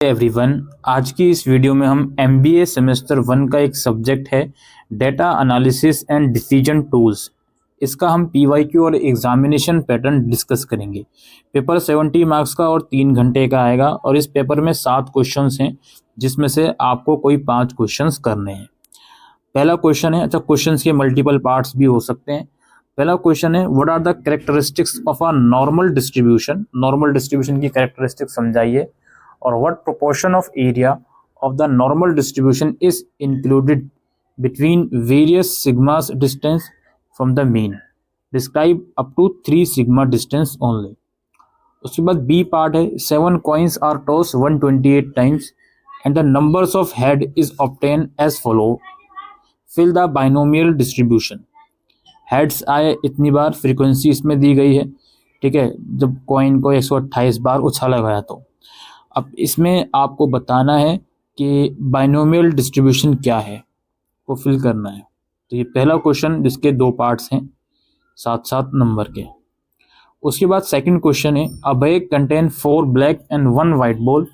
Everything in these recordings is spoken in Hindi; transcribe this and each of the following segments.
एवरीवन, आज की इस वीडियो में हम एमबीए सेमेस्टर 1 का एक सब्जेक्ट है data analysis and decision tools. इसका हम पीवाईक्यू और एग्जामिनेशन पैटर्न डिस्कस करेंगे। पेपर 70 मार्क्स का और 3 घंटे का आएगा और इस पेपर में 7 क्वेश्चंस हैं जिसमें से आपको कोई 5 क्वेश्चंस करने हैं। पहला क्वेश्चन है, अच्छा क्वेश्चंस के मल्टीपल पार्ट्स भी हो सकते हैं। पहला क्वेश्चन है, what are the characteristics of a normal distribution. Normal distribution की कैरेक्टरिस्टिक्स समझाइए। और what proportion of area of the normal distribution is included between various sigmas distance from the mean. Describe up to 3 sigma distance only. उसके बाद बी पार्ट है, 7 coins are tossed 128 times and the numbers of head is obtained as follow. Fill the binomial distribution. Heads आए इतनी बार, फ्रीक्वेंसी इसमें दी गई है, ठीक है। जब कॉइन को 128 बार उछाला गया तो अब इसमें आपको बताना है कि बाइनोमियल डिस्ट्रीब्यूशन क्या है, वो फिल करना है। तो ये पहला क्वेश्चन जिसके 2 पार्ट्स हैं 7-7 नंबर के। उसके बाद सेकंड क्वेश्चन है, a bag contain 4 black and 1 white ball,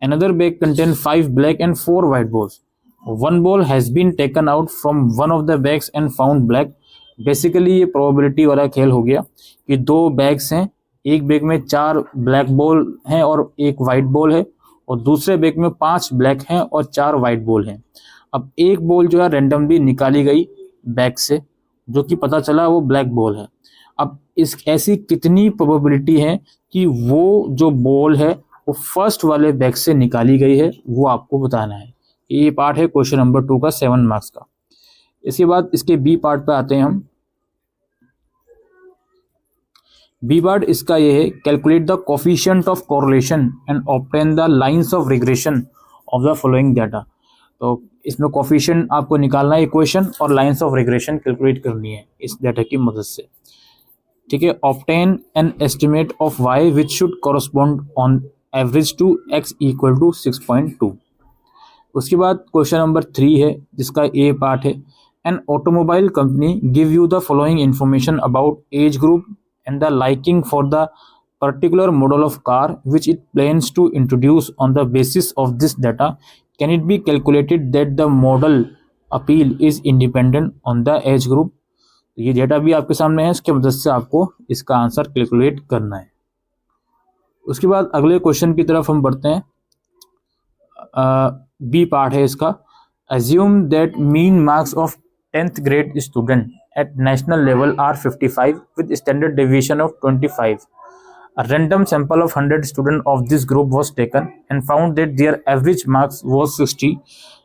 another bag contain 5 black and 4 white balls, 1 ball has been taken out from one of the bags and found black. Basically ये प्रोबेबिलिटी वाला खेल हो गया कि 2 बैग्स हैं, एक बैग में 4 ब्लैक बॉल हैं और 1 वाइट बॉल है, और दूसरे बैग में 5 ब्लैक हैं और 4 वाइट बॉल हैं। अब एक बॉल जो है रैंडमली निकाली गई बैग से, जो कि पता चला वो ब्लैक बॉल है। अब इस ऐसी कितनी प्रोबेबिलिटी है कि वो जो बॉल है वो फर्स्ट वाले बैग से निकाली गई है, वो आपको बताना है। ये पार्ट है क्वेश्चन नंबर 2 का 7 मार्क्स का। इसके बाद इसके बी पार्ट पे आते हैं हम। बी पार्ट इसका ये है, calculate the coefficient of correlation and obtain the lines of regression of the following data. तो इसमें कोफिशिएंट आपको निकालना है इक्वेशन और लाइंस ऑफ रिग्रेशन कैलकुलेट करनी है इस डाटा की मदद से, ठीक है। Obtain an estimate of y which should correspond on average to x equal to 6.2। उसके बाद क्वेश्चन नंबर 3 है जिसका ए पार्ट है, an automobile company give you the following information about age group and the liking for the particular model of car which it plans to introduce. On the basis of this data, can it be calculated that the model appeal is independent on the age group? ये डेटा भी आपके सामने है, इसके मदद से आपको इसका आंसर कैलकुलेट करना है। उसके बाद अगले क्वेश्चन की तरफ हम बढ़ते हैं। बी पार्ट है इसका, assume that mean marks of 10th grade student at national level are 55 with standard deviation of 25. A random sample of 100 students of this group was taken and found that their average marks was 60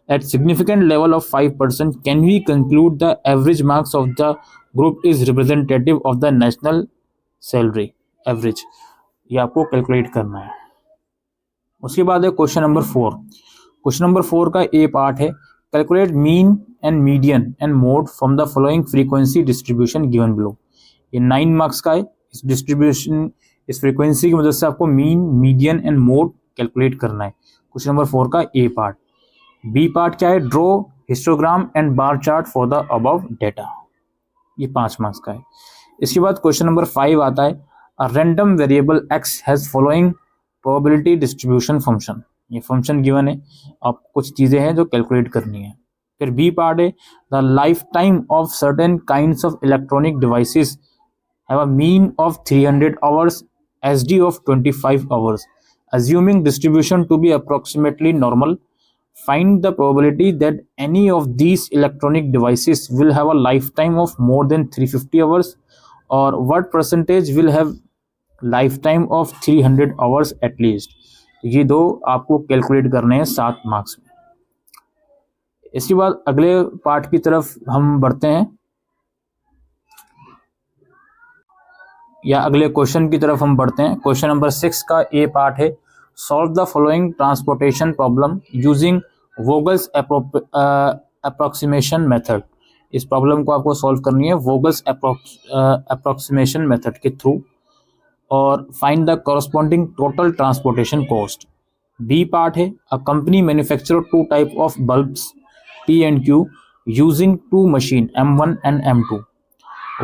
at significant level of 5%. Can we conclude the average marks of the group is representative of the national salary average? ये आपको कैलकुलेट करना है। उसके बाद है क्वेश्चन नंबर 4। क्वेश्चन नंबर 4 का ए पार्ट है, calculate mean and median and mode from the following frequency distribution given below. ये 9 मार्क्स का है। इस डिस्ट्रीब्यूशन, इस फ्रीक्वेंसी की मदद से आपको mean, median and mode calculate करना है। क्वेश्चन नंबर 4 का ए पार्ट। बी पार्ट क्या है, draw histogram and bar chart for the above data. ये 5 मार्क्स का है। इसके बाद क्वेश्चन नंबर 5 आता है, a random variable x has following probability distribution function. ये फंक्शन गिवन है, आप कुछ चीजें हैं जो कैलकुलेट करनी है। फिर बी पार्ट है, the life time of certain kinds of electronic devices have a mean of 300 hours, SD of 25 hours, assuming distribution to be approximately normal. Find the probability that any of these electronic devices will have a lifetime of more than 350 hours, or what percentage will have lifetime of 300 hours at least. ये 2 आपको कैलकुलेट करने हैं 7 मार्क्स में। इसके बाद अगले पार्ट की तरफ हम बढ़ते हैं, या अगले क्वेश्चन की तरफ हम बढ़ते हैं। क्वेश्चन नंबर 6 का ए पार्ट है, solve the following transportation problem using Vogel's approximation method. इस प्रॉब्लम को आपको सॉल्व करनी है वोगल्स अप्रोक्सीमेशन मेथड के थ्रू, और find the corresponding total transportation cost. B part है, a company manufacture 2 type of bulbs P and Q using 2 machine M1 and M2.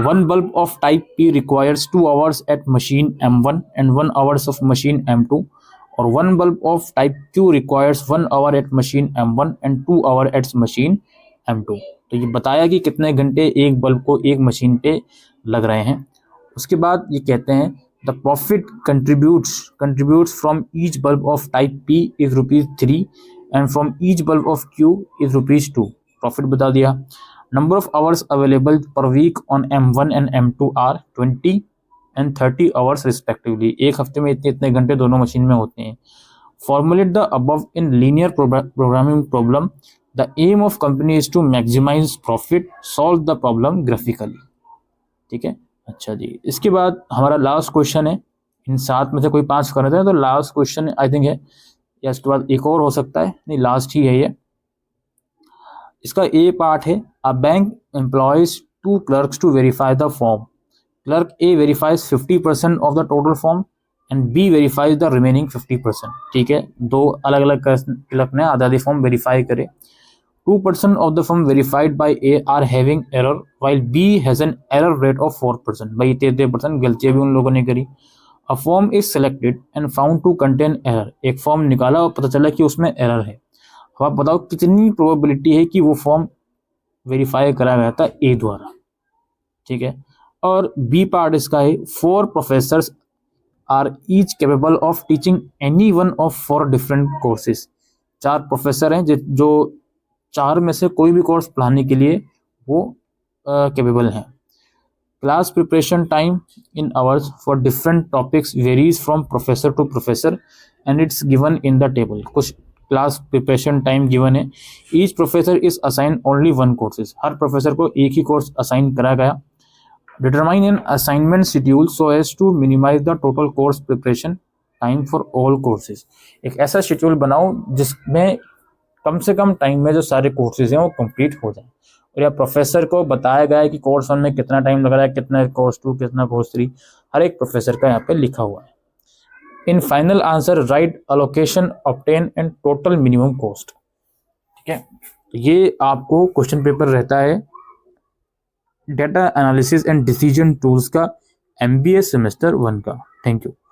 One bulb of type P requires 2 hours at machine M1 and 1 hours of machine M2. और 1 bulb of type Q requires 1 hour at machine M1 and 2 hour at machine M2। तो ये बताया कि कितने घंटे एक बल्ब को एक मशीन पे लग रहे हैं। उसके बाद ये कहते हैं the profit contributes from each bulb of type P is ₹3 and from each bulb of Q is ₹2। Profit बता दिया। Number of hours available per week on M1 and M2 are 20 and 30 hours respectively. एक हफ्ते में इतने इतने घंटे दोनों मशीन में होते हैं। Formulate the above in linear programming problem. The aim of company is to maximise profit, solve the problem graphically. ठीक है, अच्छा जी। इसके बाद हमारा लास्ट क्वेश्चन है, इन 7 में से कोई 5 कर रहे हैं तो लास्ट क्वेश्चन आई थिंक है, या इसके बाद एक और हो सकता है, नहीं लास्ट ही है ये। इसका ए पार्ट है a bank employs 2 clerks to verify the form. Clerk A verifies 50% of the total form and B verifies the remaining 50%। ठीक है, दो अलग अलग क्लर्क ने आधा आधी फॉर्म वेरीफाई करे। 2% of the firm verified by A are having error while B has an error rate of 4%। भाई 33% गलतियां भी उन लोगों ने करी। A form is selected and found to contain error। एक फॉर्म निकाला और पता चला कि उसमें एरर है। अब आप बताओ कितनी प्रोबेबिलिटी है कि वो फॉर्म वेरीफाई करा गया था ए द्वारा। ठीक है, और बी पार्ट इसका है 4 professors are each capable of teaching any one of 4 different courses. 4 professor हैं जो 4 में से कोई भी कोर्स पढ़ाने के लिए वो कैपेबल हैं। Class preparation time in hours for different topics varies from professor to professor and it's given in the table. कुछ क्लास प्रिपरेशन टाइम गिवन है। Each professor is assign only 1 courses. हर प्रोफेसर को एक ही कोर्स असाइन करा गया। Determine an assignment schedule so as to minimise the total course preparation time for all courses. एक ऐसा शेड्यूल बनाओ जिसमें कम से कम टाइम में जो सारे कोर्सेज हैं वो कंप्लीट हो जाए। और या प्रोफेसर को बताया गया है कि कोर्स 1 में कितना टाइम लग रहा है, कितना कोर्स 2, कितना कोर्स 3, हर एक प्रोफेसर का यहाँ पे लिखा हुआ है। In final answer right allocation obtain and total minimum cost. ठीक है, तो ये आपको क्वेश्चन पेपर रहता है data analysis and decision tools का MBA सेमेस्टर 1 का। Thank you.